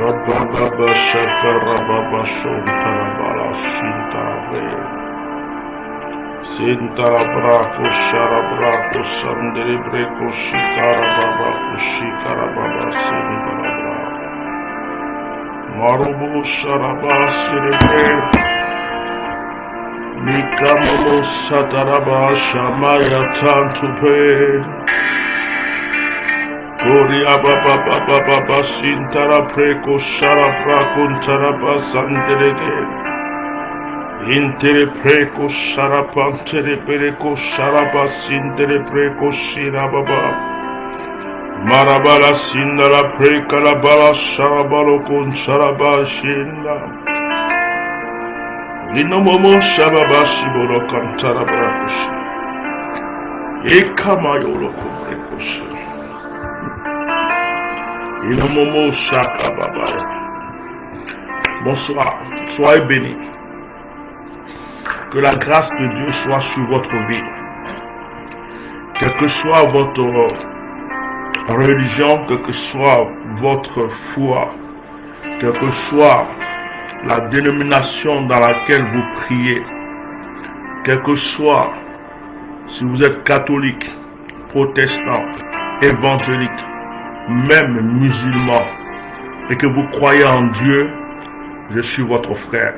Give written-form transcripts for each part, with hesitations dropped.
Rababa Shakarababa Shontarabala Sintarabre Sintarabrako Sharabrako Sandelebreko Shikarababa Shikarababa Sintarabra Marubu Sharaba Siribre Mikamo Sataraba Shamaya Tantupe Gloria baba baba baba sintara preko sharabra kuntaraba sandelege intere preko sharapantere preko sharaba sintere preko shirababa marabala sindara preka la bala sharabalo kun sharaba shinda linomomo shababa shibolo kantara brakushi ekamayolo kumrekushi Bonsoir, soyez bénis. Que la grâce de Dieu soit sur votre vie. Quelle que soit votre religion, quelle que soit votre foi, quelle que soit la dénomination dans laquelle vous priez, quel que soit si vous êtes catholique, protestant, évangélique, même musulman, et que vous croyez en Dieu, je suis votre frère.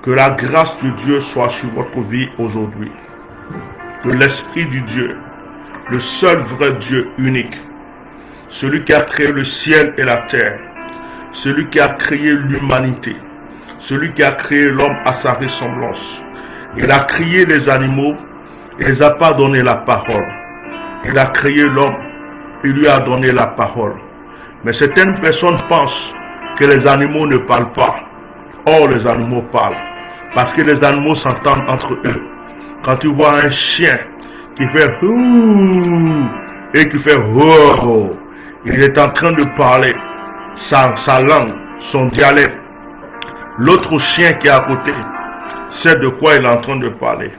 Que la grâce de Dieu soit sur votre vie aujourd'hui. Que l'Esprit du Dieu, le seul vrai Dieu unique, celui qui a créé le ciel et la terre, celui qui a créé l'humanité, celui qui a créé l'homme à sa ressemblance, il a créé les animaux, il ne les a pas donné la parole. Il a créé l'homme, il lui a donné la parole. Mais certaines personnes pensent que les animaux ne parlent pas. Or, les animaux parlent. Parce que les animaux s'entendent entre eux. Quand tu vois un chien qui fait ouh et qui fait oh, il est en train de parler sa langue, son dialecte. L'autre chien qui est à côté sait de quoi il est en train de parler.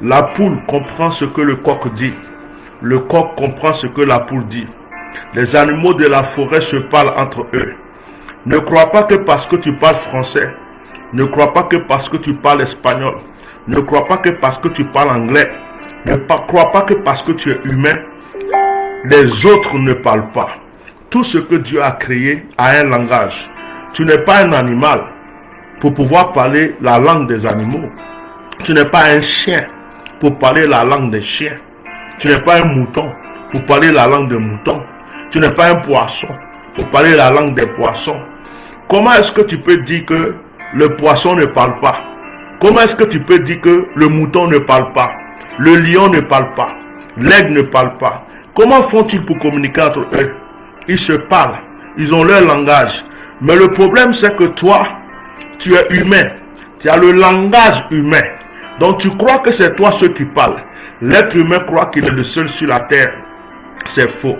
La poule comprend ce que le coq dit. Le coq comprend ce que la poule dit. Les animaux de la forêt se parlent entre eux. Ne crois pas que parce que tu parles français, ne crois pas que parce que tu parles espagnol, ne crois pas que parce que tu parles anglais, ne crois pas que parce que tu es humain, les autres ne parlent pas. Tout ce que Dieu a créé a un langage. Tu n'es pas un animal pour pouvoir parler la langue des animaux. Tu n'es pas un chien pour parler la langue des chiens. Tu n'es pas un mouton pour parler la langue des moutons. Tu n'es pas un poisson pour parler la langue des poissons. Comment est-ce que tu peux dire que le poisson ne parle pas? Comment est-ce que tu peux dire que le mouton ne parle pas? Le lion ne parle pas? L'aigle ne parle pas? Comment font-ils pour communiquer entre eux? Ils se parlent. Ils ont leur langage. Mais le problème, c'est que toi, tu es humain. Tu as le langage humain. Donc tu crois que c'est toi ceux qui parlent. L'être humain croit qu'il est le seul sur la terre. C'est faux.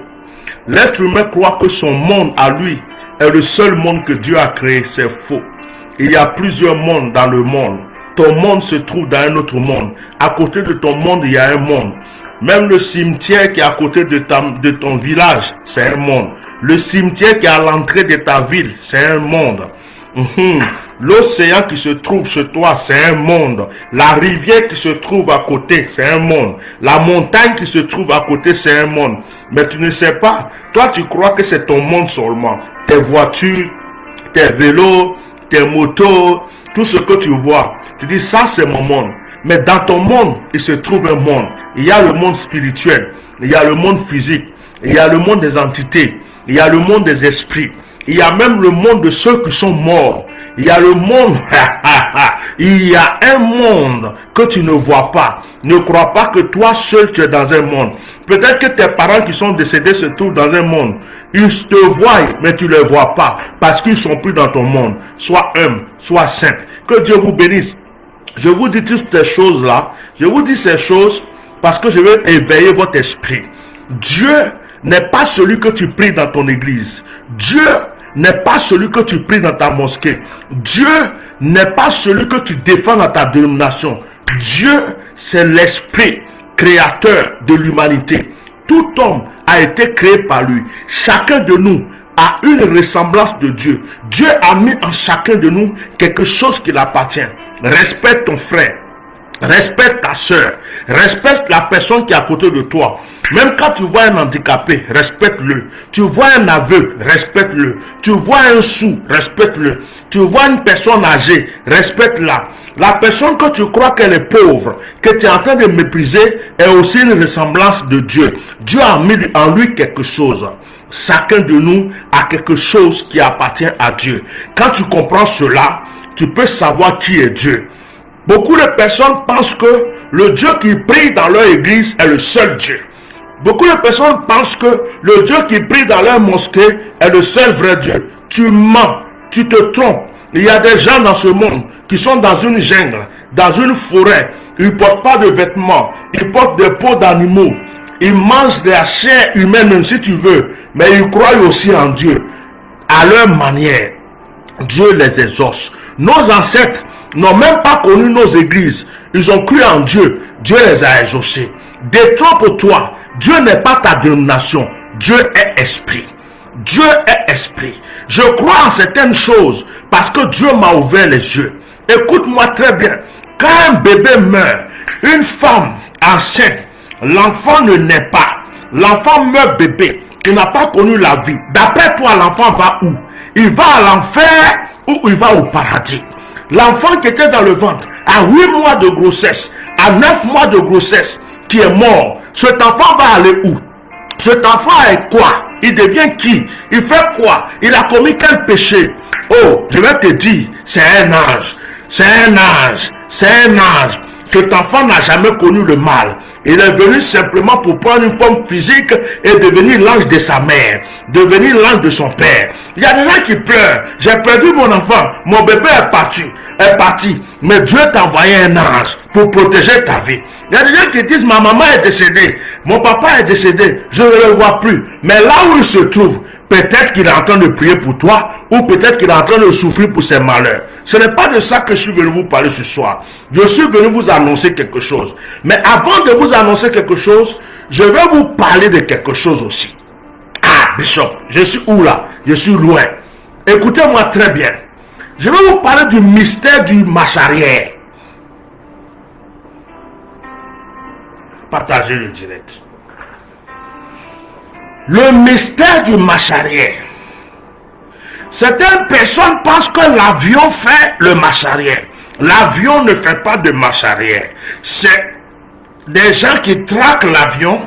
L'être humain croit que son monde à lui est le seul monde que Dieu a créé. C'est faux. Il y a plusieurs mondes dans le monde. Ton monde se trouve dans un autre monde. À côté de ton monde, il y a un monde. Même le cimetière qui est à côté de ton village, c'est un monde. Le cimetière qui est à l'entrée de ta ville, c'est un monde. L'océan qui se trouve chez toi, c'est un monde. La rivière qui se trouve à côté, c'est un monde. La montagne qui se trouve à côté, c'est un monde. Mais tu ne sais pas. Toi, tu crois que c'est ton monde seulement. Tes voitures, tes vélos, tes motos, tout ce que tu vois. Tu dis, ça c'est mon monde. Mais dans ton monde, il se trouve un monde. Il y a le monde spirituel. Il y a le monde physique. Il y a le monde des entités. Il y a le monde des esprits. Il y a même le monde de ceux qui sont morts. Il y a le monde, il y a un monde que tu ne vois pas. Ne crois pas que toi seul tu es dans un monde. Peut-être que tes parents qui sont décédés se trouvent dans un monde. Ils te voient, mais tu ne les vois pas. Parce qu'ils sont plus dans ton monde. Sois humble, sois saint. Que Dieu vous bénisse. Je vous dis toutes ces choses-là. Je vous dis ces choses parce que je veux éveiller votre esprit. Dieu n'est pas celui que tu pries dans ton église. Dieu n'est pas celui que tu pries dans ta mosquée. Dieu n'est pas celui que tu défends dans ta dénomination. Dieu, c'est l'esprit créateur de l'humanité. Tout homme a été créé par lui. Chacun de nous a une ressemblance de Dieu. Dieu a mis en chacun de nous quelque chose qui l'appartient. Respecte ton frère. Respecte ta soeur, respecte la personne qui est à côté de toi. Même quand tu vois un handicapé, respecte-le. Tu vois un aveugle, respecte-le. Tu vois un sourd, respecte-le. Tu vois une personne âgée, respecte-la. La personne que tu crois qu'elle est pauvre, que tu es en train de mépriser, est aussi une ressemblance de Dieu. Dieu a mis en lui quelque chose. Chacun de nous a quelque chose qui appartient à Dieu. Quand tu comprends cela, tu peux savoir qui est Dieu. Beaucoup de personnes pensent que le Dieu qui prie dans leur église est le seul Dieu. Beaucoup de personnes pensent que le Dieu qui prie dans leur mosquée est le seul vrai Dieu. Tu mens, tu te trompes. Il y a des gens dans ce monde qui sont dans une jungle, dans une forêt. Ils ne portent pas de vêtements, ils portent des peaux d'animaux. Ils mangent de la chair humaine, même si tu veux, mais ils croient aussi en Dieu. À leur manière, Dieu les exauce. Nos ancêtres n'ont même pas connu nos églises. Ils ont cru en Dieu. Dieu les a exaucés. Détrompe-toi. Dieu n'est pas ta dénomination. Dieu est esprit. Dieu est esprit. Je crois en certaines choses parce que Dieu m'a ouvert les yeux. Écoute-moi très bien. Quand un bébé meurt, une femme enceinte, l'enfant ne naît pas. L'enfant meurt bébé. Il n'a pas connu la vie. D'après toi, l'enfant va où? Il va à l'enfer ou il va au paradis? L'enfant qui était dans le ventre, à 8 mois de grossesse, à 9 mois de grossesse, qui est mort, cet enfant va aller où? Cet enfant est quoi? Il devient qui? Il fait quoi? Il a commis quel péché? Oh, je vais te dire, c'est un ange. C'est un ange. C'est un ange. Cet enfant n'a jamais connu le mal. Il est venu simplement pour prendre une forme physique et devenir l'ange de sa mère, devenir l'ange de son père. Il y a des gens qui pleurent. J'ai perdu mon enfant, mon bébé est parti. Mais Dieu t'a envoyé un ange pour protéger ta vie. Il y a des gens qui disent, ma maman est décédée, mon papa est décédé, je ne le vois plus. Mais là où il se trouve, peut-être qu'il est en train de prier pour toi, ou peut-être qu'il est en train de souffrir pour ses malheurs. Ce n'est pas de ça que je suis venu vous parler ce soir. Je suis venu vous annoncer quelque chose. Mais avant de vous annoncer quelque chose, je vais vous parler de quelque chose aussi. Ah, Bishop, je suis où là? Je suis loin. Écoutez-moi très bien. Je vais vous parler du mystère du marche arrière. Partagez le direct. Le mystère du marche arrière. Certaines personnes pensent que l'avion fait le marche arrière. L'avion ne fait pas de marche arrière. C'est des gens qui traquent l'avion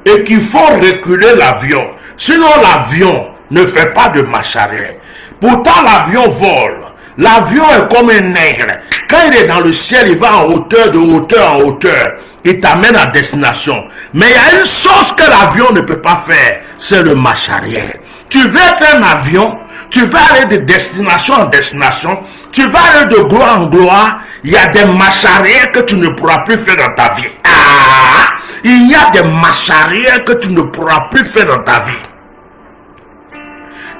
et qui font reculer l'avion. Sinon, l'avion ne fait pas de marche arrière. Pourtant, l'avion vole. L'avion est comme un nègre. Quand il est dans le ciel, il va en hauteur, de hauteur en hauteur. Il t'amène à destination. Mais il y a une chose que l'avion ne peut pas faire, c'est le marche arrière. Tu veux être un avion, tu vas aller de destination en destination, tu vas aller de gloire en gloire, il y a des marches arrière que tu ne pourras plus faire dans ta vie. Ah, il y a des marches arrière que tu ne pourras plus faire dans ta vie.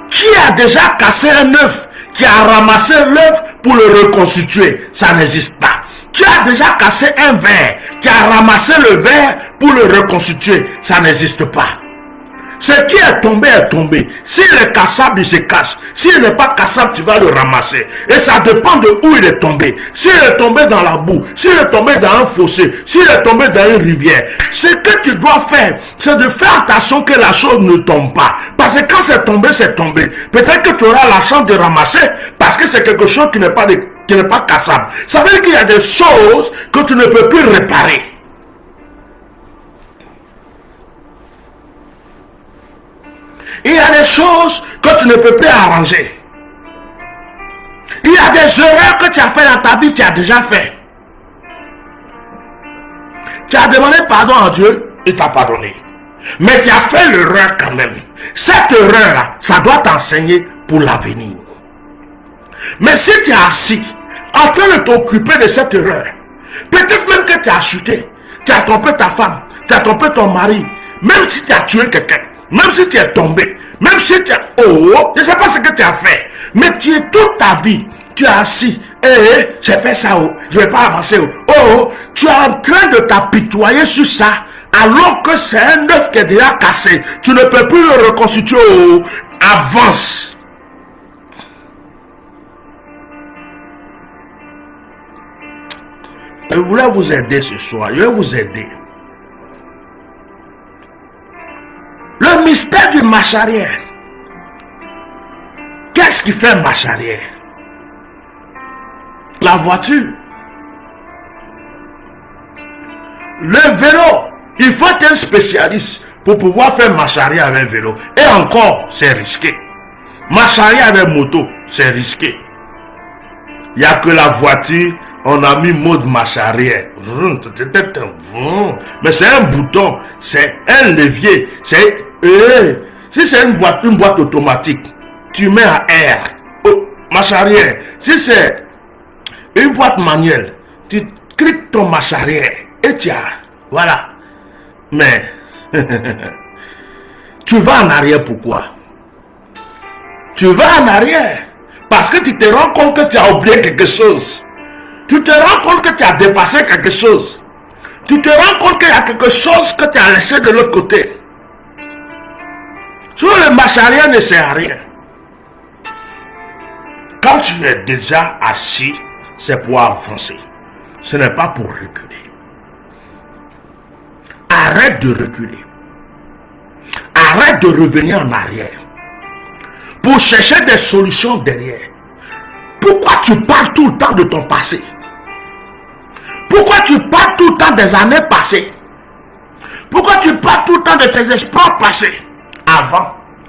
Qui a déjà cassé un œuf, qui a ramassé l'œuf pour le reconstituer? Ça n'existe pas. Qui a déjà cassé un verre, qui a ramassé le verre pour le reconstituer? Ça n'existe pas. Ce qui est tombé. S'il est cassable, il se casse. S'il n'est pas cassable, tu vas le ramasser. Et ça dépend de où il est tombé. S'il est tombé dans la boue, s'il est tombé dans un fossé, s'il est tombé dans une rivière, ce que tu dois faire, c'est de faire attention que la chose ne tombe pas. Parce que quand c'est tombé, c'est tombé. Peut-être que tu auras la chance de ramasser parce que c'est quelque chose qui n'est pas cassable. Ça veut dire qu'il y a des choses que tu ne peux plus réparer. Il y a des choses que tu ne peux plus arranger. Il y a des erreurs que tu as fait dans ta vie, tu as déjà fait. Tu as demandé pardon à Dieu, il t'a pardonné. Mais tu as fait l'erreur quand même. Cette erreur-là, ça doit t'enseigner pour l'avenir. Mais si tu es assis, en train de t'occuper de cette erreur, peut-être même que tu as chuté, tu as trompé ta femme, tu as trompé ton mari, même si tu as tué quelqu'un, même si tu es tombé, même si tu as... Oh, je ne sais pas ce que tu as fait, mais tu es toute ta vie, tu es assis, j'ai fait ça, je ne vais pas avancer, tu es en train de t'apitoyer sur ça, alors que c'est un œuf qui est déjà cassé, tu ne peux plus le reconstituer, avance. Je voulais vous aider ce soir. Je vais vous aider. Le mystère du marche arrière. Qu'est-ce qui fait marche arrière? La voiture. Le vélo. Il faut être un spécialiste pour pouvoir faire marche arrière avec un vélo. Et encore, c'est risqué. Marche arrière avec moto, c'est risqué. Il n'y a que la voiture, on a mis mode marche arrière. Mais c'est un bouton, c'est un levier. C'est si c'est une boîte automatique, tu mets à R, marche arrière. Si c'est une boîte manuelle, tu cliques ton marche arrière et tu as, voilà. Mais tu vas en arrière pourquoi? Tu vas en arrière parce que tu te rends compte que tu as oublié quelque chose. Tu te rends compte que tu as dépassé quelque chose. Tu te rends compte qu'il y a quelque chose que tu as laissé de l'autre côté. Sur le marche arrière ne sert à rien. Quand tu es déjà assis, c'est pour avancer. Ce n'est pas pour reculer. Arrête de reculer. Arrête de revenir en arrière. Pour chercher des solutions derrière. Pourquoi tu parles tout le temps de ton passé? Pourquoi tu parles tout le temps des années passées? Pourquoi tu parles tout le temps de tes espoirs passés?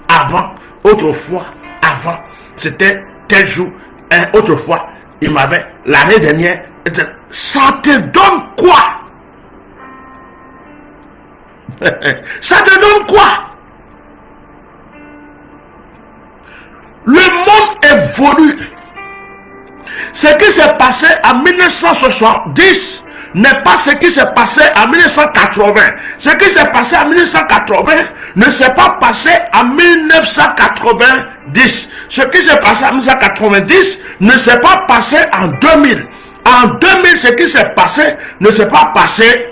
Avant, autrefois, avant, c'était tel jour, autrefois, il m'avait, l'année dernière, ça te donne quoi? Ça te donne quoi? Le monde évolue. Ce qui s'est passé en 1970 n'est pas ce qui s'est passé en 1980. Ce qui s'est passé en 1980 ne s'est pas passé en 1990. Ce qui s'est passé en 1990 ne s'est pas passé en 2000. En 2000, ce qui s'est passé ne s'est pas passé.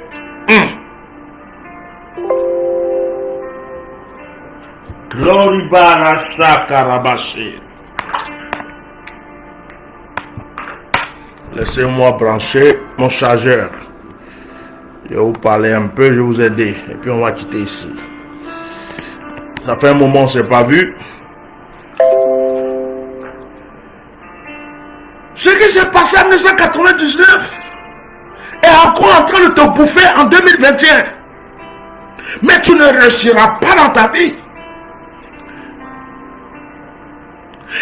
Glory Barasa Karabashi. Laissez-moi brancher mon chargeur. Je vais vous parler un peu, je vais vous aider. Et puis on va quitter ici. Ça fait un moment, on ne s'est pas vu. Ce qui s'est passé en 1999 est encore en train de te bouffer en 2021. Mais tu ne réussiras pas dans ta vie.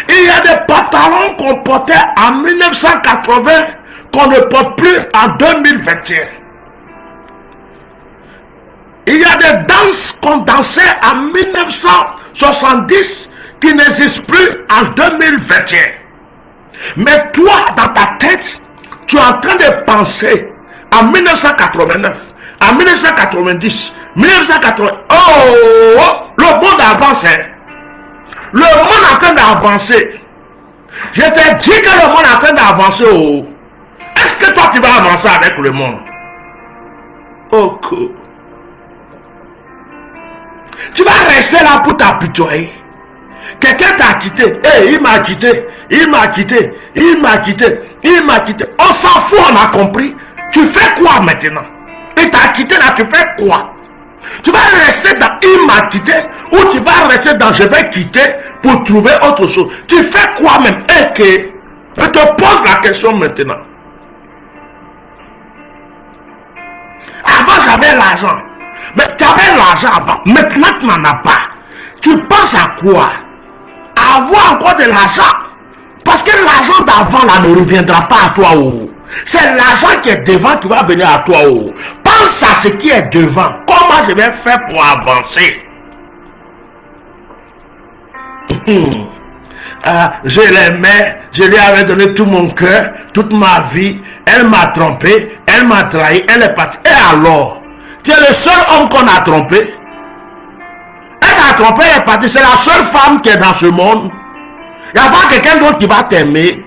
Il y a des pantalons qu'on portait en 1980 qu'on ne porte plus en 2021. Il y a des danses qu'on dansait en 1970 qui n'existent plus en 2021. Mais toi, dans ta tête, tu es en train de penser en 1989, en 1990, 1980. Oh, le monde avance. Le monde est en train d'avancer. Je t'ai dit que le monde est en train d'avancer. Oh. Est-ce que toi tu vas avancer avec le monde? Ok. Tu vas rester là pour t'apitoyer. Quelqu'un t'a quitté. Hey, il m'a quitté. Il m'a quitté. Il m'a quitté. Il m'a quitté. On s'en fout, on a compris. Tu fais quoi maintenant? Il t'a quitté là, tu fais quoi? Tu vas rester dans il m'a quitté ou tu vas rester dans je vais quitter pour trouver autre chose. Tu fais quoi même? Et que je te pose la question maintenant. Avant j'avais l'argent. Mais tu avais l'argent avant. Maintenant tu n'en as pas. Tu penses à quoi? À avoir encore de l'argent. Parce que l'argent d'avant là ne reviendra pas à toi. Oh. C'est l'argent qui est devant qui va venir à toi. Oh. Pense à ce qui est devant. Comment je vais faire pour avancer? Je l'aimais, je lui avais donné tout mon cœur, toute ma vie. Elle m'a trompé, elle m'a trahi, elle est partie. Et alors? Tu es le seul homme qu'on a trompé. Elle t'a trompé, elle est partie. C'est la seule femme qui est dans ce monde. Il n'y a pas quelqu'un d'autre qui va t'aimer.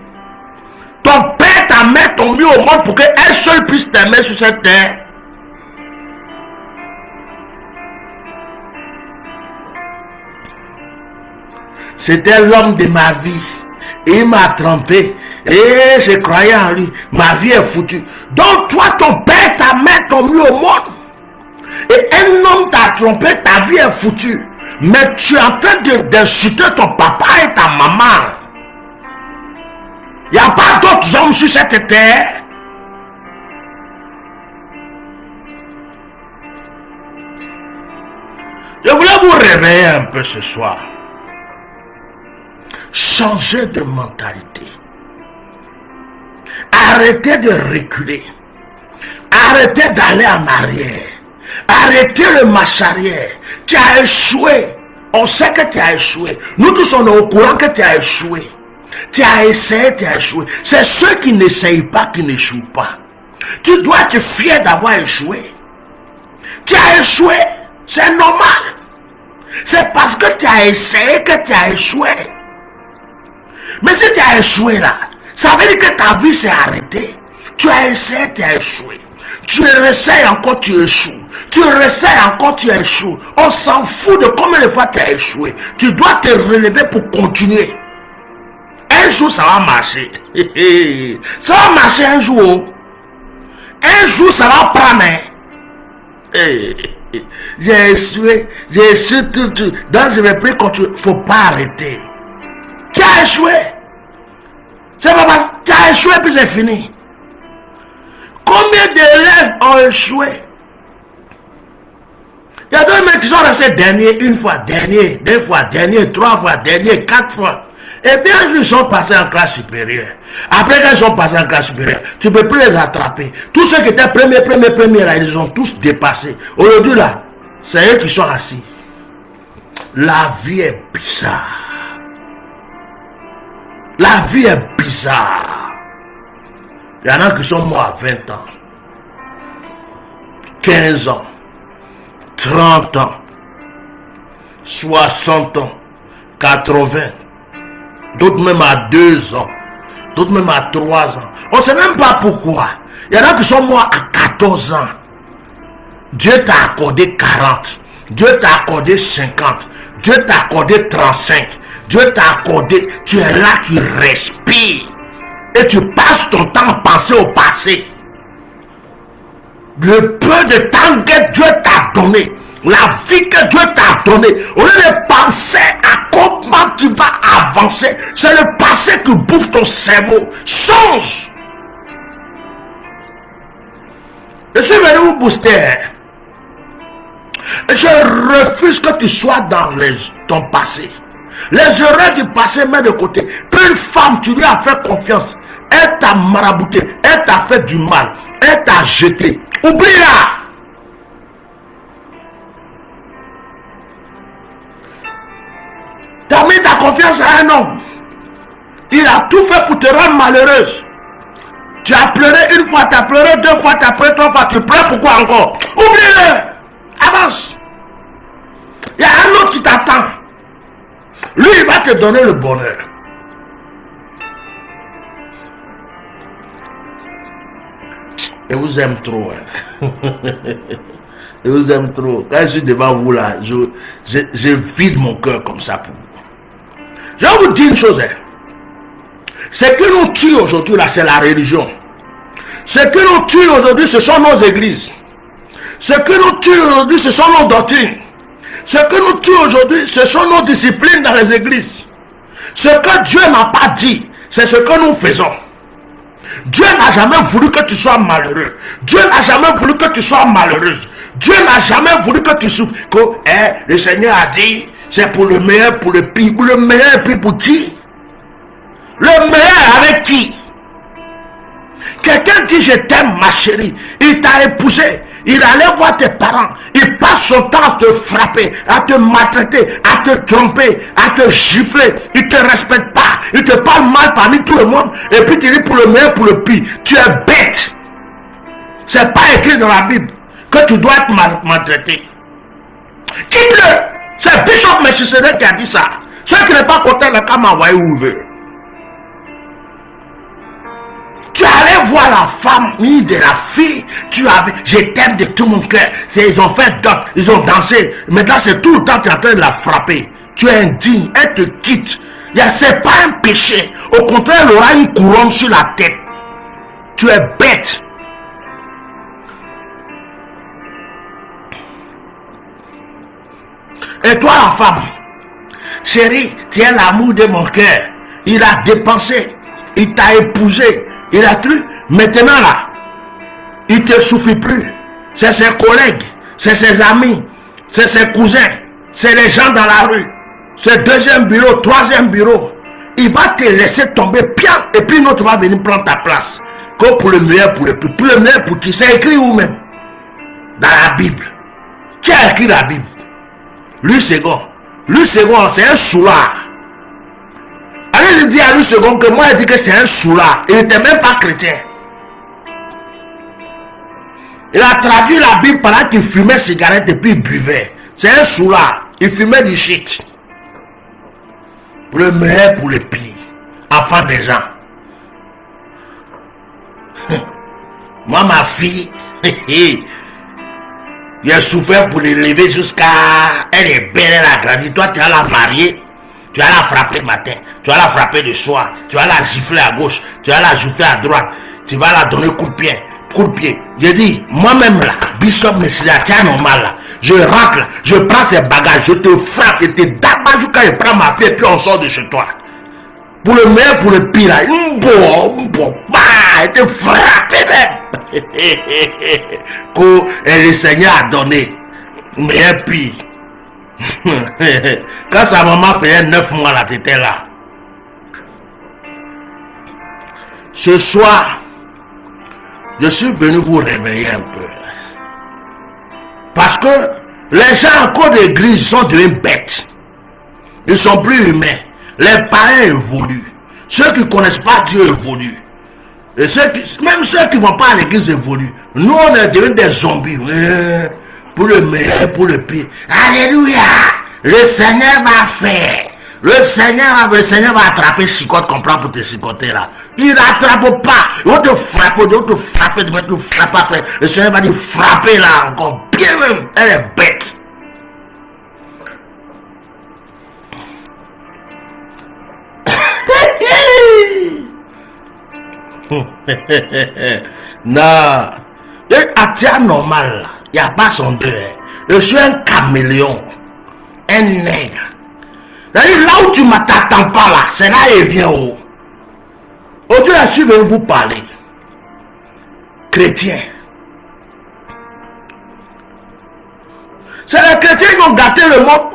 Ton père, ta mère t'ont mis au monde pour qu'elle seule puisse t'aimer sur cette terre. C'était l'homme de ma vie. Il m'a trompé. Et je croyais en lui. Ma vie est foutue. Donc toi, ton père, ta mère t'ont mis au monde. Et un homme t'a trompé, ta vie est foutue. Mais tu es en train d'insulter ton papa et ta maman. Il n'y a pas d'autres hommes sur cette terre. Je voulais vous réveiller un peu ce soir. Changez de mentalité. Arrêtez de reculer. Arrêtez d'aller en arrière. Arrêtez le marche arrière. Tu as échoué. On sait que tu as échoué. Nous tous on est au courant que tu as échoué. Tu as essayé, tu as échoué. C'est ceux qui n'essayent pas qui n'échouent pas. Tu dois être fier d'avoir échoué. Tu as échoué. C'est normal. C'est parce que tu as essayé que tu as échoué. Mais si tu as échoué là, ça veut dire que ta vie s'est arrêtée. Tu as essayé, tu as échoué. Tu réessayes encore, tu échoues. Tu réessayes encore, tu échoues. On s'en fout de combien de fois tu as échoué. Tu dois te relever pour continuer. Un jour, ça va marcher. Ça va marcher un jour. Un jour, ça va prendre. J'ai échoué tout. Donc, je vais plus continuer. Il ne faut pas arrêter. Tu as échoué. C'est pas mal. Tu as échoué, puis c'est fini. Combien d'élèves ont échoué? Il y a deux mecs qui sont restés derniers une fois, dernier, deux fois, dernier, trois fois, dernier, quatre fois. Et bien, ils sont passés en classe supérieure. Après qu'ils sont passés en classe supérieure, tu ne peux plus les attraper. Tous ceux qui étaient premiers, là, ils ont tous dépassé. Aujourd'hui, là, c'est eux qui sont assis. La vie est bizarre. La vie est bizarre. Il y en a qui sont morts à 20 ans, 15 ans, 30 ans, 60 ans, 80, d'autres même à 2 ans, d'autres même à 3 ans. On ne sait même pas pourquoi. Il y en a qui sont morts à 14 ans. Dieu t'a accordé 40, Dieu t'a accordé 50, Dieu t'a accordé 35, Dieu t'a accordé, tu es là, tu respires. Et tu passes ton temps à penser au passé. Le peu de temps que Dieu t'a donné, la vie que Dieu t'a donnée, au lieu de penser à comment tu vas avancer, c'est le passé qui bouffe ton cerveau. Change. Je suis venu vous booster. Je refuse que tu sois dans ton passé. Les erreurs du passé, mets de côté. Une femme, tu lui as fait confiance. Elle t'a marabouté, elle t'a fait du mal, elle t'a jeté. Oublie-la. Tu as mis ta confiance à un homme. Il a tout fait pour te rendre malheureuse. Tu as pleuré une fois, tu as pleuré deux fois, tu as pleuré trois fois, tu pleures pourquoi encore? Oublie-le. Avance. Il y a un autre qui t'attend. Lui, il va te donner le bonheur. Je vous aime trop. Hein. Je vous aime trop. Quand je suis devant vous là, je vide mon cœur comme ça pour vous. Je vais vous dire une chose. Hein. Ce qui nous tue aujourd'hui là, c'est la religion. Ce qui nous tue aujourd'hui, ce sont nos églises. Ce qui nous tue aujourd'hui, ce sont nos doctrines. Ce qui nous tue aujourd'hui, ce sont nos disciplines dans les églises. Ce que Dieu n'a pas dit, c'est ce que nous faisons. Dieu n'a jamais voulu que tu sois malheureux. Dieu n'a jamais voulu que tu sois malheureuse. Dieu n'a jamais voulu que tu souffres. Le Seigneur a dit, c'est pour le meilleur, pour le pire. Pour le meilleur, puis pour qui? Le meilleur avec qui? Quelqu'un dit, je t'aime ma chérie. Il t'a épousé. Il allait voir tes parents. Il passe son temps à te frapper, à te maltraiter, à te tromper, à te gifler. Il ne te respecte pas. Il te parle mal parmi tout le monde. Et puis tu dis pour le meilleur, pour le pire. Tu es bête. C'est pas écrit dans la Bible que tu dois être maltraité. Quitte-le. C'est Bishop Melchisedec qui a dit ça. Ceux qui n'est pas content, le cas m'a envoyé où il veut. Tu allais voir la famille de la fille, tu avais, je t'aime de tout mon cœur. Ils ont fait d'autres, ils ont dansé. Maintenant, c'est tout le temps que tu es en train de la frapper. tu es indigne, elle te quitte. C'est pas un péché. Au contraire, elle aura une couronne sur la tête. Tu es bête. Et toi la femme, chérie, tu es l'amour de mon cœur. Il a dépensé, il t'a épousé, il a tout. Maintenant là, il te suffit plus. C'est ses collègues, c'est ses amis, c'est ses cousins, c'est les gens dans la rue. C'est deuxième bureau, troisième bureau. Il va te laisser tomber bien et puis l'autre va venir prendre ta place. Comme pour le meilleur, pour le plus. Pour le meilleur, pour qui? C'est écrit où même? Dans la Bible. Qui a écrit la Bible? Louis II. Louis II, c'est un soulard. Allez dire à Louis II que moi, il dit que c'est un soulard. Il n'était même pas chrétien. Il a traduit la Bible pendant qu'il fumait cigarette et puis il buvait. C'est un soulard. Il fumait du shit. Pour le meilleur, pour le pire. Enfant des gens. Moi, ma fille, j'ai souffert pour l'élever jusqu'à... Elle est belle, elle a grandi. Toi, tu vas la marier. Tu vas la frapper le matin. Tu vas la frapper le soir. Tu vas la gifler à gauche. Tu vas la gifler à droite. Tu vas la donner coup de pied. Coup de pied. J'ai dit, moi-même là, Bishop Messiah, c'est normal là. Je rentre là, je prends ses bagages, je te frappe, et te dabba jusqu'à je prends ma fille et puis on sort de chez toi. Pour le meilleur, pour le pire là, elle te frappe même. Que le Seigneur a donné. Meilleur pire. Quand sa maman faisait 9 mois là, t'étais là. Ce soir, je suis venu vous réveiller un peu. Parce que les gens encore d'église sont devenus bêtes. Ils sont plus humains. Les parents évoluent. Ceux qui ne connaissent pas Dieu évoluent. Et même ceux qui ne vont pas à l'église évoluent. Nous, on est devenus des zombies. Pour le meilleur, pour le pire. Alléluia. Le Seigneur va faire. Le Seigneur va attraper chicote qu'on prend pour te chicoter là. Il n'attrape pas. Il va te frapper, il va te frapper, il va te frapper après. Le Seigneur va te frapper là encore. Bien même. Elle est bête. Non. C'est anormal là. Il n'y a pas son deuil. Je suis un caméléon. Un nègre. Là où tu ne m'attends pas là, c'est là il vient haut. Aujourd'hui, je suis venu vous parler. Chrétiens. C'est les chrétiens qui ont gâté le monde.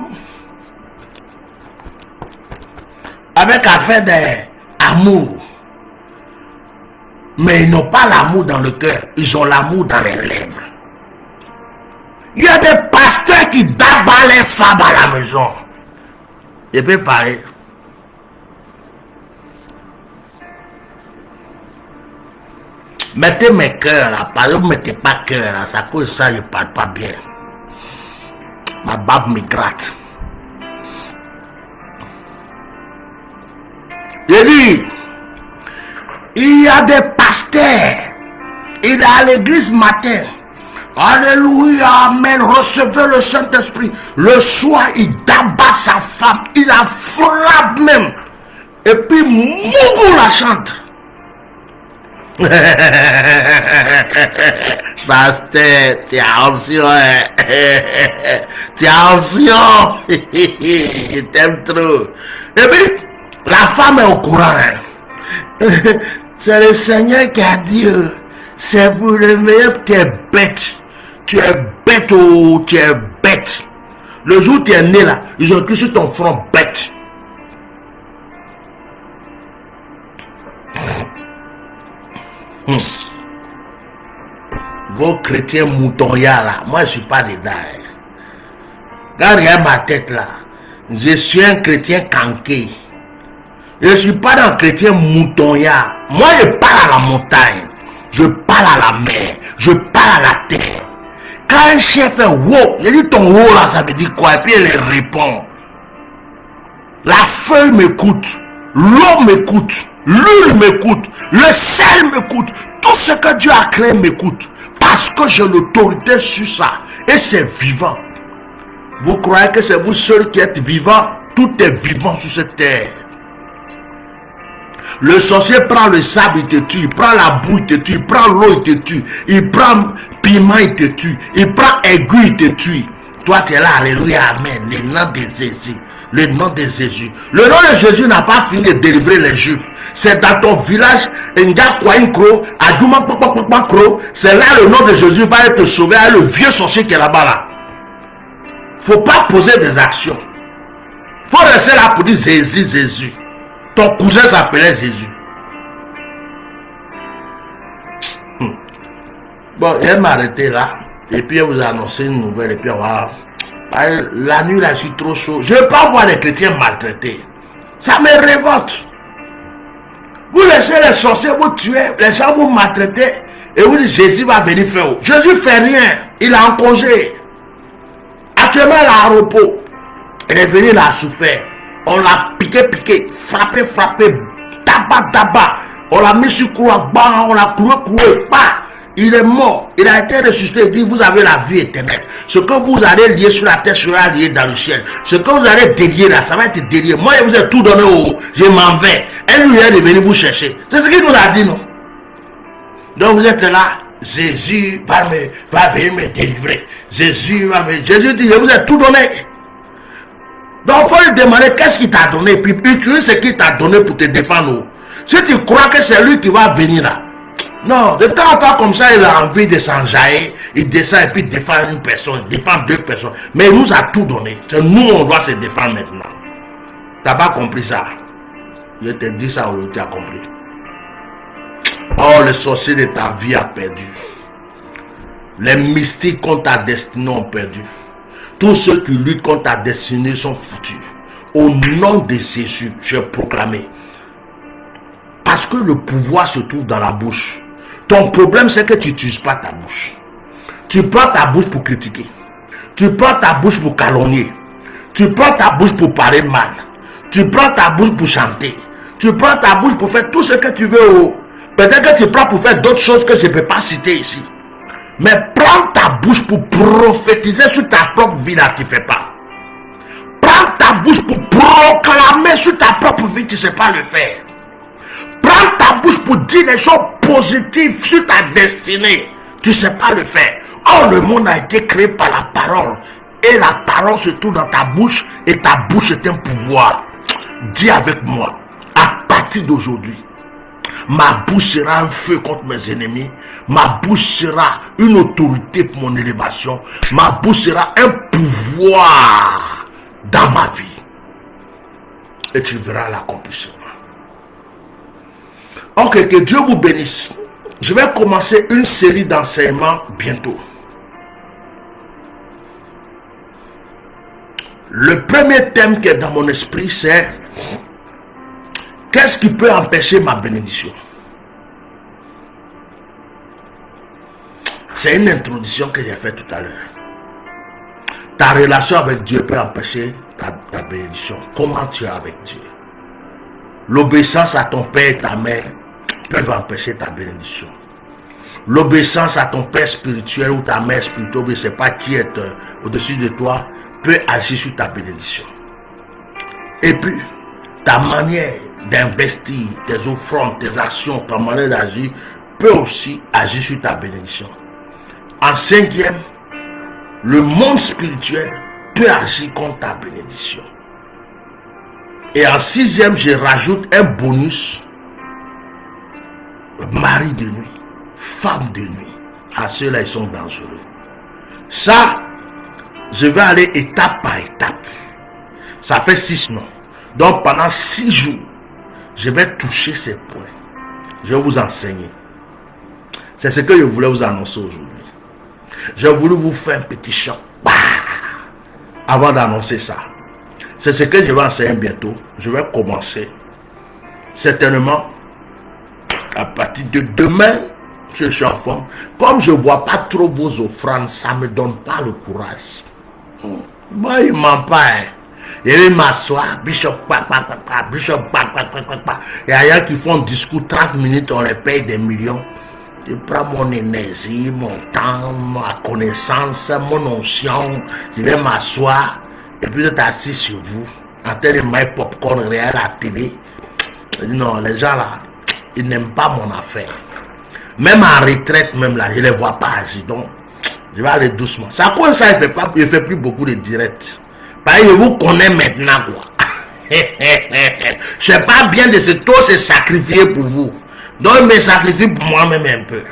Avec affaire d'amour. Mais ils n'ont pas l'amour dans le cœur. Ils ont l'amour dans les lèvres. Il y a des pasteurs qui dabattent les femmes à la maison. Je peux parler. Mettez mes cœurs là. Par exemple, mettez pas cœur là. Ça cause ça, je parle pas bien. Ma barbe me gratte. Je dis, il y a des pasteurs. Il est à l'église matin. Alléluia, amen, recevez le Saint-Esprit. Le soir, il d'abat sa femme, il la frappe même. Et puis, Mougou la chante. Pasteur, tu as option, tu as option. Je t'aime trop. Et puis, la femme est au courant. C'est le Seigneur qui a dit, c'est pour le meilleur, tu es bête. Tu es bête, oh, tu es bête. Le jour où tu es né là, ils ont écrit sur ton front bête. Vos chrétiens moutonniers là, moi je ne suis pas dedans. Quand regarde ma tête là, je suis un chrétien canqué. Je ne suis pas un chrétien moutonnier. Moi je parle à la montagne, je parle à la mer, je parle à la terre. Quand un chien fait wow, j'ai dit ton wow là, ça veut dire quoi? Et puis elle répond. La feuille m'écoute, l'eau m'écoute, l'huile m'écoute, le sel m'écoute, tout ce que Dieu a créé m'écoute. Parce que j'ai l'autorité sur ça. Et c'est vivant. Vous croyez que c'est vous seul qui êtes vivant? tout est vivant sur cette terre. Le sorcier prend le sable, il te tue. Il prend la boue, il te tue. Il prend l'eau, il te tue. Il prend piment, il te tue. Il prend aiguille, il te tue. Toi, tu es là, alléluia, amen. Le nom de Jésus. Le nom de Jésus. Le nom de Jésus n'a pas fini de délivrer les Juifs. C'est dans ton village, c'est là le nom de Jésus va te sauver avec le vieux sorcier qui est là-bas. Là. Faut pas poser des actions. Faut rester là pour dire Jésus, Jésus. Ton cousin s'appelait Jésus. Bon, je vais m'arrêter là. Et puis, vous annoncer une nouvelle. Et puis, on va... La nuit, là, je suis trop chaud. Je ne veux pas voir les chrétiens maltraités. Ça me révolte. Vous laissez les sorciers vous tuer. Les gens vous maltraiter. Et vous dites, Jésus va venir faire. Jésus ne fait rien. Il est en congé. Actuellement, il est en repos. Il est venu, il a souffert. On l'a piqué, frappé, tabac. On l'a mis sur croix, on l'a cloué, pas. Il est mort. Il a été ressuscité. Il dit, vous avez la vie éternelle. Ce que vous allez lier sur la terre sera lié dans le ciel. Ce que vous allez délier là, ça va être délié. Moi, je vous ai tout donné au haut. Je m'en vais. Elle lui est de venir vous chercher. C'est ce qu'il nous a dit, non? Donc, vous êtes là. Jésus va venir me délivrer. Jésus dit, je vous ai tout donné. Donc, il faut lui demander qu'est-ce qu'il t'a donné, puis utilise ce qu'il t'a donné pour te défendre. Si tu crois que c'est lui qui va venir là, non, de temps en temps comme ça, il a envie de s'enjailler, il descend et puis il défend une personne, il défend deux personnes. Mais il nous a tout donné. C'est nous, on doit se défendre maintenant. Tu n'as pas compris ça? Je te dis ça ou tu as compris? Oh, le sorcier de ta vie a perdu. Les mystiques contre ta destinée ont perdu. Tous ceux qui luttent contre ta destinée sont foutus. Au nom de Jésus, je proclame. Parce que le pouvoir se trouve dans la bouche. Ton problème, c'est que tu n'utilises pas ta bouche. Tu prends ta bouche pour critiquer. Tu prends ta bouche pour calomnier. Tu prends ta bouche pour parler mal. Tu prends ta bouche pour chanter. Tu prends ta bouche pour faire tout ce que tu veux. Peut-être que tu prends pour faire d'autres choses que je ne peux pas citer ici. Mais prends ta bouche pour prophétiser sur ta propre vie là, tu ne fais pas. Prends ta bouche pour proclamer sur ta propre vie, tu ne sais pas le faire. Prends ta bouche pour dire des choses positives sur ta destinée, tu ne sais pas le faire. Oh, le monde a été créé par la parole. Et la parole se trouve dans ta bouche et ta bouche est un pouvoir. Dis avec moi, à partir d'aujourd'hui, ma bouche sera un feu contre mes ennemis. Ma bouche sera une autorité pour mon élévation. Ma bouche sera un pouvoir dans ma vie. Et tu verras l'accomplissement. Ok, que Dieu vous bénisse. Je vais commencer une série d'enseignements bientôt. Le premier thème qui est dans mon esprit, c'est qu'est-ce qui peut empêcher ma bénédiction? C'est une introduction que j'ai faite tout à l'heure. Ta relation avec Dieu peut empêcher ta bénédiction. Comment tu es avec Dieu? L'obéissance à ton père et ta mère peuvent empêcher ta bénédiction. L'obéissance à ton père spirituel ou ta mère spirituelle, je ne sais pas qui est au-dessus de toi, peut agir sur ta bénédiction. Et puis, ta manière d'investir, tes offrandes, tes actions, ta manière d'agir peut aussi agir sur ta bénédiction. En cinquième, le monde spirituel peut agir contre ta bénédiction. Et en sixième, je rajoute un bonus. Mari de nuit, femme de nuit. À ceux-là, ils sont dangereux. Ça, je vais aller étape par étape. Ça fait 6 noms. Donc pendant 6 jours, je vais toucher ces points. Je vais vous enseigner. C'est ce que je voulais vous annoncer aujourd'hui. J'ai voulu vous faire un petit choc avant d'annoncer ça. C'est ce que je vais enseigner bientôt. Je vais commencer certainement à partir de demain. Je suis en forme. Comme je ne vois pas trop vos offrandes, ça ne me donne pas le courage. Moi, il ne ment pas. Je vais m'asseoir, bishop, bishop, il y a qui font discours 30 minutes, on les paye des millions. Je prends mon énergie, mon temps, ma connaissance, mon onction, je vais m'asseoir et puis être assis sur vous en train de manger popcorn réel à la télé. Non, les gens là, ils n'aiment pas mon affaire. Même en retraite, même là, je ne les vois pas agir. Donc, je vais aller doucement. Ça, quoi, ça, il ne fait plus beaucoup de directs. Parce que je vous connais maintenant, quoi. Je sais pas bien de trop se sacrifier pour vous. Donc, je me sacrifie pour moi-même un peu.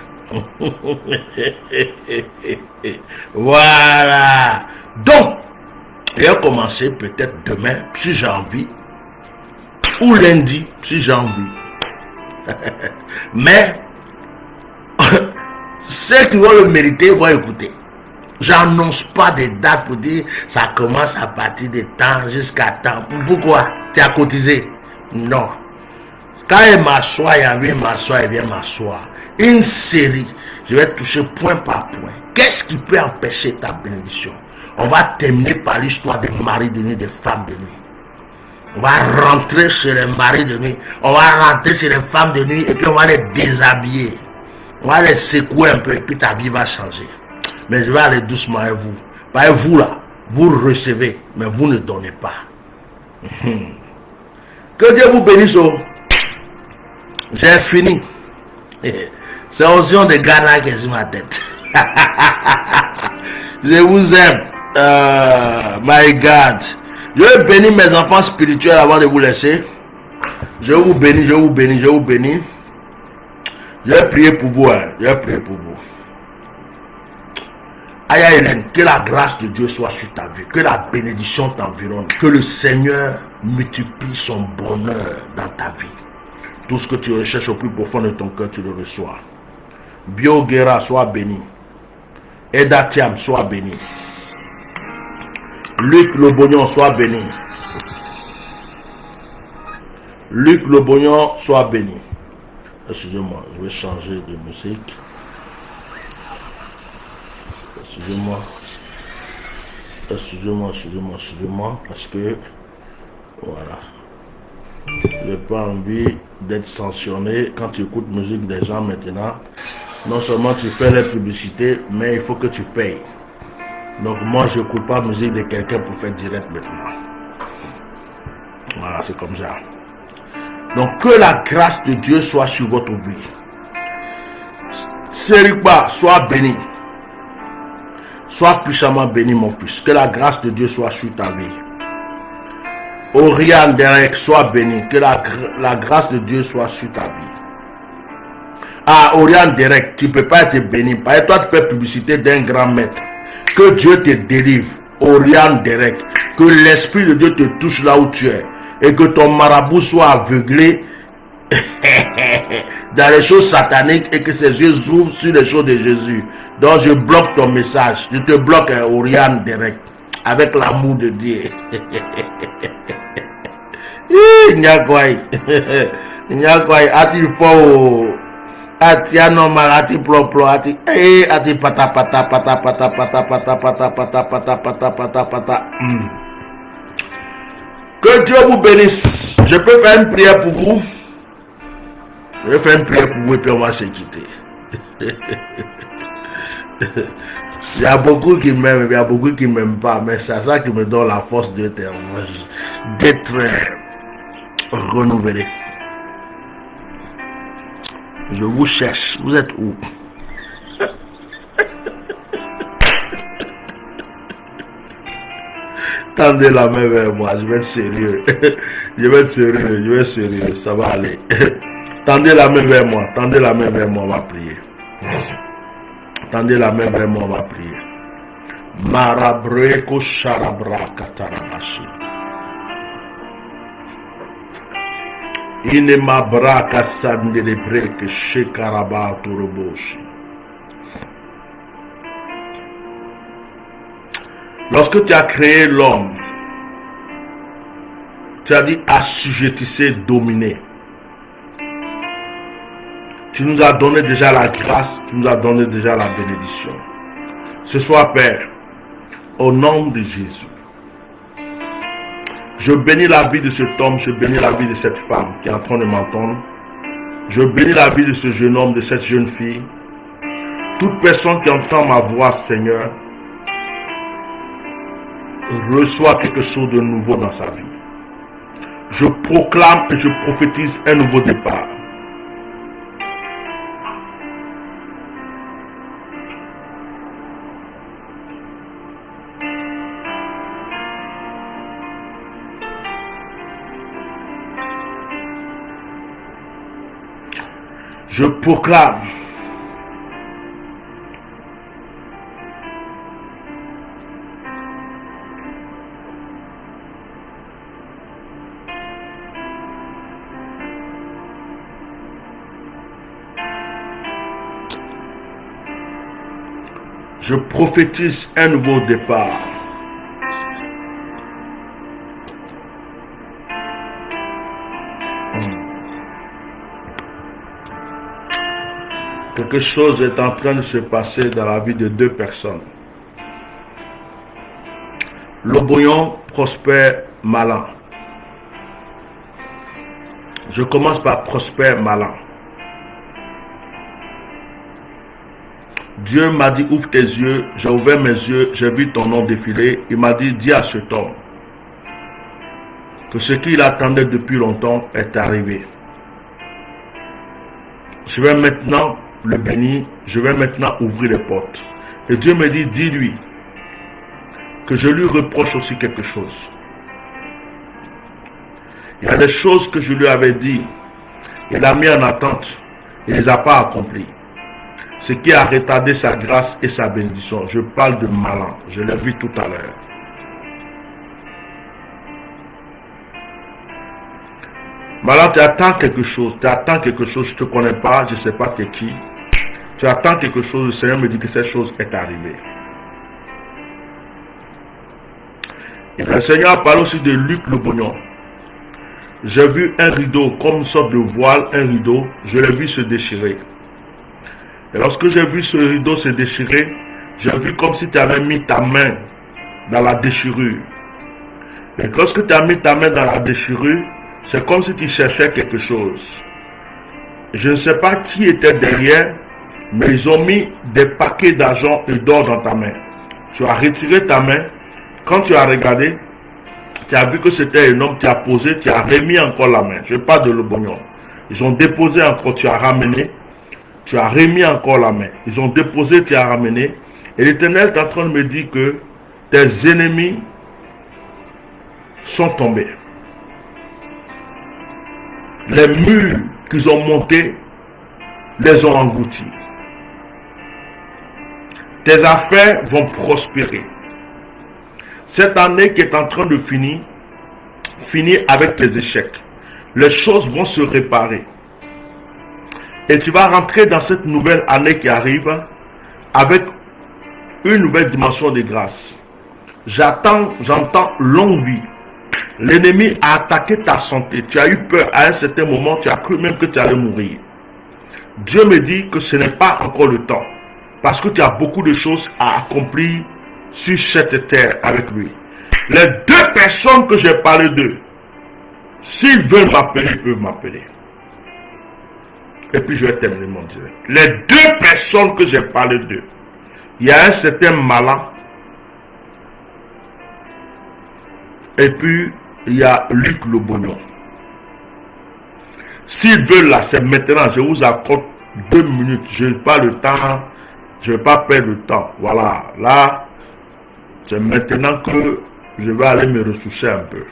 Voilà. Donc, je vais commencer peut-être demain, si j'ai envie. Ou lundi, si j'ai envie. Mais, ceux qui vont le mériter vont écouter. J'annonce pas de date pour dire ça commence à partir de temps jusqu'à temps. Pourquoi? Tu as cotisé? Non. Quand il m'assoit, il vient m'asseoir. Une série, je vais toucher point par point. Qu'est-ce qui peut empêcher ta bénédiction? On va terminer par l'histoire des maris de nuit, des femmes de nuit. On va rentrer chez les maris de nuit. On va rentrer chez les femmes de nuit et puis on va les déshabiller. On va les secouer un peu et puis ta vie va changer. Mais je vais aller doucement avec vous. Parce que vous là, vous recevez, mais vous ne donnez pas. Que Dieu vous bénisse. J'ai fini. C'est Ozion de Ghana qui est sur ma tête. Je vous aime. My God. Je vais bénir mes enfants spirituels avant de vous laisser. Je vous bénis, je vous bénis, je vous bénis. Je vais prier pour vous. Je vais prier pour vous. Aya Hélène, que la grâce de Dieu soit sur ta vie, que la bénédiction t'environne, que le Seigneur multiplie son bonheur dans ta vie. Tout ce que tu recherches au plus profond de ton cœur, tu le reçois. Bio Guerra, sois béni. Eda Thiam, sois béni. Luc Lobognon, sois béni. Luc Lobognon, sois béni. Excusez-moi, je vais changer de musique. Excusez-moi, parce que, voilà, j'ai pas envie d'être sanctionné quand tu écoutes musique des gens maintenant. Non seulement tu fais les publicités, mais il faut que tu payes. Donc moi, je n'écoute pas musique de quelqu'un pour faire direct maintenant. Voilà, c'est comme ça. Donc que la grâce de Dieu soit sur votre vie. Seriba, sois béni. Sois puissamment béni, mon fils. Que la grâce de Dieu soit sur ta vie. Oriane Derek, sois béni. Que la grâce de Dieu soit sur ta vie. Ah, Oriane Derek, tu ne peux pas être béni. Parce que toi, tu fais publicité d'un grand maître. Que Dieu te délivre. Oriane Derek. Que l'Esprit de Dieu te touche là où tu es. Et que ton marabout soit aveuglé dans les choses sataniques et que ses yeux s'ouvrent sur les choses de Jésus. Donc je bloque ton message. Je te bloque, Oriane Derek, avec l'amour de Dieu. Nyakoi, ati fo, ati anormal, ati propre, ati pata pata pata pata pata pata pata pata pata pata pata pata. Que Dieu vous bénisse. Je peux faire une prière pour vous. Je vais faire une prière pour vous et puis on va se quitter. Il y a beaucoup qui m'aiment, il y a beaucoup qui ne m'aiment pas, mais c'est ça qui me donne la force d'être renouvelé. Je vous cherche. Vous êtes où? Tendez la main vers moi, je vais être sérieux. Je vais être sérieux, ça va aller. Tendez la main vers moi, on va prier. Tendez la main vers moi, on va prier. Marabreko sharabra katarabashi. Inema braka sandelebreke shekaraba turoboshi. Lorsque tu as créé l'homme, tu as dit assujettissez, dominez. Tu nous as donné déjà la grâce, tu nous as donné déjà la bénédiction. Ce soir, Père, au nom de Jésus, je bénis la vie de cet homme, je bénis la vie de cette femme qui est en train de m'entendre. Je bénis la vie de ce jeune homme, de cette jeune fille. Toute personne qui entend ma voix, Seigneur, reçoit quelque chose de nouveau dans sa vie. Je proclame et je prophétise un nouveau départ. Je proclame. Je prophétise un nouveau départ. Quelque chose est en train de se passer dans la vie de deux personnes. Loboyon Prosper Malin. Je commence par Prosper Malin. Dieu m'a dit, ouvre tes yeux. J'ai ouvert mes yeux, j'ai vu ton nom défiler. Il m'a dit, dis à cet homme que ce qu'il attendait depuis longtemps est arrivé. Je vais maintenant le bénir, je vais maintenant ouvrir les portes. Et Dieu me dit, dis-lui que je lui reproche aussi quelque chose. Il y a des choses que je lui avais dit, il a mis en attente, il ne les a pas accomplies. Ce qui a retardé sa grâce et sa bénédiction. Je parle de Malin, je l'ai vu tout à l'heure. Malin, tu attends quelque chose, je ne te connais pas, je ne sais pas tu es qui. Tu attends quelque chose, le Seigneur me dit que cette chose est arrivée. Et le Seigneur a parlé aussi de Luc Loboyon. J'ai vu un rideau, comme une sorte de voile, un rideau, je l'ai vu se déchirer. Et lorsque j'ai vu ce rideau se déchirer, j'ai vu comme si tu avais mis ta main dans la déchirure. Et lorsque tu as mis ta main dans la déchirure, c'est comme si tu cherchais quelque chose. Je ne sais pas qui était derrière, mais ils ont mis des paquets d'argent et d'or dans ta main. Tu as retiré ta main. Quand tu as regardé, tu as vu que c'était un homme, tu as posé, tu as remis encore la main. Je parle de Loboyon. Ils ont déposé encore, tu as ramené. Tu as remis encore la main. Ils ont déposé, tu as ramené. Et l'Éternel est en train de me dire que tes ennemis sont tombés. Les murs qu'ils ont montés les ont engloutis. Tes affaires vont prospérer. Cette année qui est en train de finir avec tes échecs. Les choses vont se réparer. Et tu vas rentrer dans cette nouvelle année qui arrive avec une nouvelle dimension de grâce. J'entends longue vie. L'ennemi a attaqué ta santé. Tu as eu peur à un certain moment, tu as cru même que tu allais mourir. Dieu me dit que ce n'est pas encore le temps. Parce que tu as beaucoup de choses à accomplir sur cette terre avec lui. Les deux personnes que j'ai parlé d'eux, s'ils veulent m'appeler, ils peuvent m'appeler. Et puis je vais terminer mon direct. Les deux personnes que j'ai parlé d'eux, il y a un certain Malin, et puis il y a Luc Loboyon. S'ils veulent là, c'est maintenant, je vous accorde 2 minutes, je n'ai pas le temps, je ne vais pas perdre le temps. Voilà, là, c'est maintenant que je vais aller me ressourcer un peu.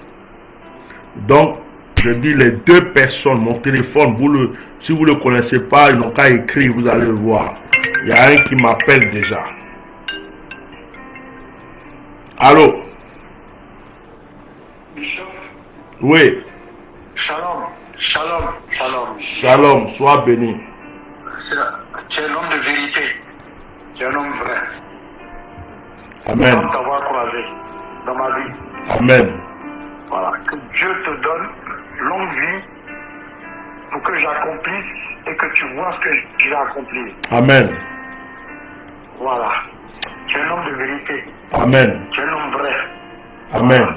Donc, je dis les deux personnes, mon téléphone, si vous ne le connaissez pas, ils n'ont qu'à écrire, vous allez le voir. Il y a un qui m'appelle déjà. Allô? Bishop? Oui. Shalom, shalom, shalom. Shalom, sois béni. Tu es l'homme de vérité. Tu es un homme vrai. Amen. Je t'avoir croisé dans ma vie. Amen. Voilà. Que Dieu te donne longue vie pour que j'accomplisse et que tu vois ce que j'ai accompli. Amen. Voilà. Tu es un homme de vérité. Amen. Tu es un homme vrai. Amen.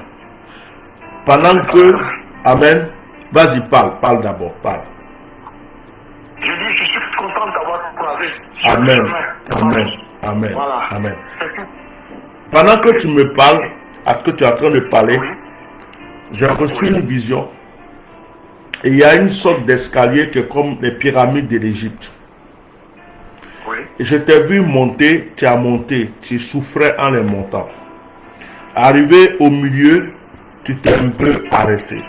Pendant que... Amen. Vas-y, parle d'abord, parle. Je dis, je suis content d'avoir croisé. Amen. Amen. Amen. Voilà. Amen. C'est tout. Pendant que tu me parles, que tu es en train de parler, Oui. j'ai reçu une vision Et il y a une sorte d'escalier qui est comme les pyramides de l'Égypte. Oui. Et je t'ai vu monter, tu as monté, tu souffrais en les montant. Arrivé au milieu, tu t'es un peu arrêté.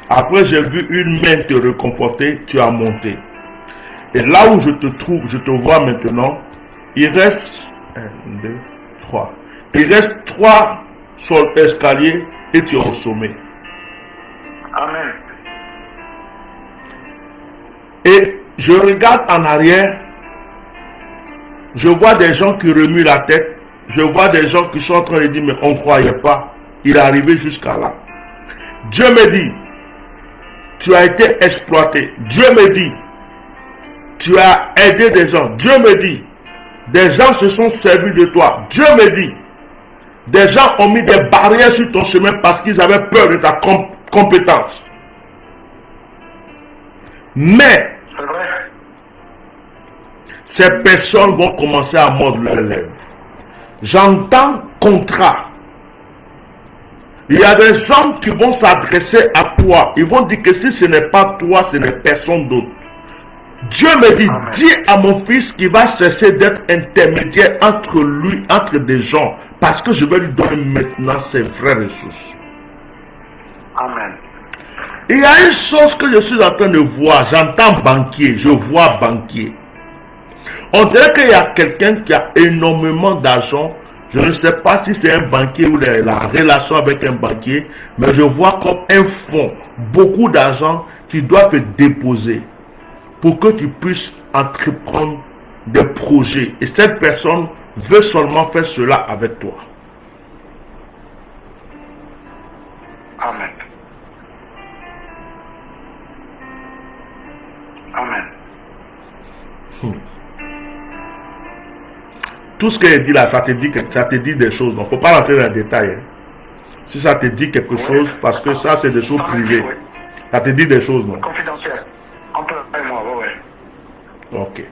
Après, j'ai vu une main te réconforter, tu as monté. Et là où je te trouve, je te vois maintenant, il reste 1, 2, 3. Il reste 3 sur l'escalier et tu es au sommet. Amen. Et je regarde en arrière, je vois des gens qui remuent la tête, je vois des gens qui sont en train de dire, mais on ne croyait pas, il est arrivé jusqu'à là. Dieu me dit, tu as été exploité. Dieu me dit, tu as aidé des gens. Dieu me dit, des gens se sont servis de toi. Dieu me dit, des gens ont mis des barrières sur ton chemin parce qu'ils avaient peur de ta compétence. Mais, C'est vrai. ces personnes vont commencer à mordre leurs lèvres. J'entends contrat. Il y a des hommes qui vont s'adresser à toi. Ils vont dire que si ce n'est pas toi, ce n'est personne d'autre. Dieu me dit, Amen. dis à mon fils qu'il va cesser d'être intermédiaire entre lui, entre des gens. Parce que je vais lui donner maintenant ses vraies ressources. Amen. Il y a une chose que je suis en train de voir. J'entends banquier, je vois banquier. On dirait qu'il y a quelqu'un qui a énormément d'argent. Je ne sais pas si c'est un banquier ou la relation avec un banquier, mais je vois comme un fonds, beaucoup d'argent qui doivent être déposés pour que tu puisses entreprendre des projets. Et cette personne veut seulement faire cela avec toi. Amen. Amen. Tout ce que je dis là, ça te dit des choses. Il ne faut pas rentrer dans les détails. Hein. Si ça te dit quelque chose, parce que ça, c'est des choses privées. Oui. Ça te dit des choses, non? Confidentiel. Entre toi et moi, oui. Ok.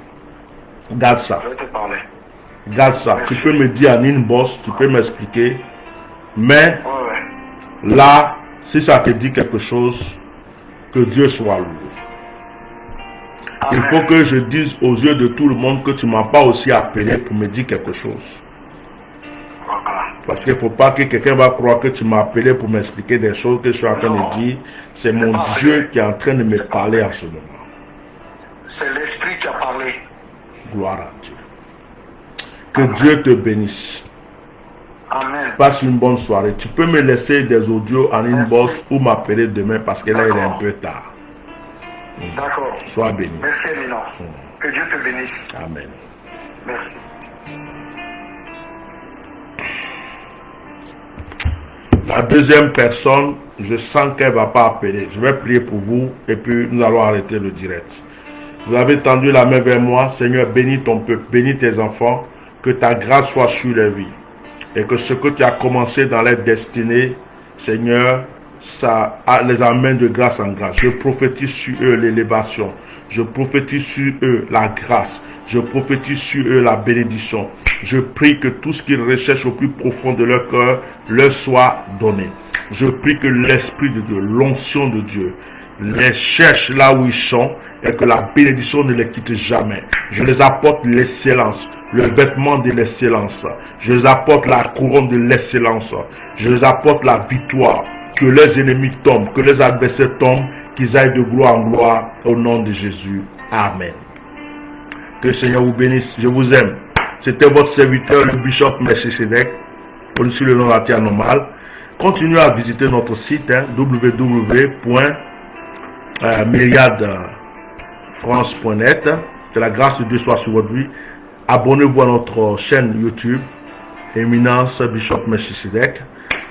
Garde ça. Je vais te parler. Garde ça. Tu peux me dire en inbox, tu peux m'expliquer. Mais Oui. là, si ça te dit quelque chose, que Dieu soit loué. Il faut que je dise aux yeux de tout le monde que tu ne m'as pas aussi appelé pour me dire quelque chose. Voilà. Parce qu'il ne faut pas que quelqu'un va croire que tu m'as appelé pour m'expliquer des choses que je suis en train de dire. C'est mon Dieu qui est en train de me parler en ce moment. C'est l'Esprit qui a parlé. Gloire à Dieu. Que Dieu te bénisse. Amen. Passe une bonne soirée. Tu peux me laisser des audios en inbox ou m'appeler demain parce que là il est un peu tard. D'accord. Sois béni. Merci, Éminence. Que Dieu te bénisse. Amen. Merci. La deuxième personne, je sens qu'elle ne va pas appeler. Je vais prier pour vous et puis nous allons arrêter le direct. Vous avez tendu la main vers moi. Seigneur, bénis ton peuple, bénis tes enfants. Que ta grâce soit sur leur vie. Et que ce que tu as commencé dans leur destinée, Seigneur, ça les amène de grâce en grâce. Je prophétise sur eux l'élévation. Je prophétise sur eux la grâce. Je prophétise sur eux la bénédiction. Je prie que tout ce qu'ils recherchent au plus profond de leur cœur leur soit donné. Je prie que l'Esprit de Dieu, l'onction de Dieu, les cherche là où ils sont et que la bénédiction ne les quitte jamais. Je les apporte l'excellence, le vêtement de l'excellence. Je les apporte la couronne de l'excellence. Je les apporte la victoire. Que les ennemis tombent, que les adversaires tombent, qu'ils aillent de gloire en gloire au nom de Jésus. Amen. Que le Seigneur vous bénisse. Je vous aime. C'était votre serviteur, le Bishop Melchisedec, connu sous le nom d'Atia Normal. Continuez à visiter notre site www.myriadefrance.net. Que la grâce de Dieu soit sur votre vie. Abonnez-vous à notre chaîne YouTube, Éminence Bishop Melchisedec.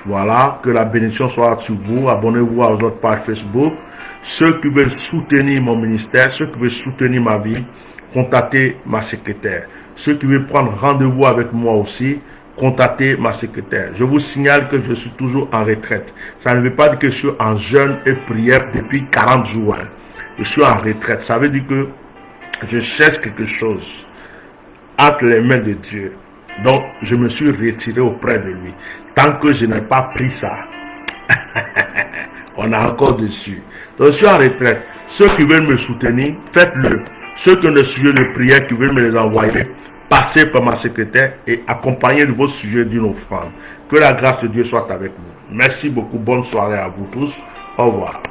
Voilà, que la bénédiction soit sur vous. Abonnez-vous à notre page Facebook. Ceux qui veulent soutenir mon ministère, ceux qui veulent soutenir ma vie, contactez ma secrétaire. Ceux qui veulent prendre rendez-vous avec moi aussi, contactez ma secrétaire. Je vous signale que je suis toujours en retraite. Ça ne veut pas dire que je suis en jeûne et prière depuis 40 jours. Hein. Je suis en retraite. Ça veut dire que je cherche quelque chose entre les mains de Dieu. Donc, je me suis retiré auprès de lui. Tant que je n'ai pas pris ça, On a encore dessus. Donc, je suis en retraite. Ceux qui veulent me soutenir, faites-le. Ceux qui ont des sujets de prière qui veulent me les envoyer, passez par ma secrétaire et accompagnez de vos sujets d'une offrande. Que la grâce de Dieu soit avec vous. Merci beaucoup. Bonne soirée à vous tous. Au revoir.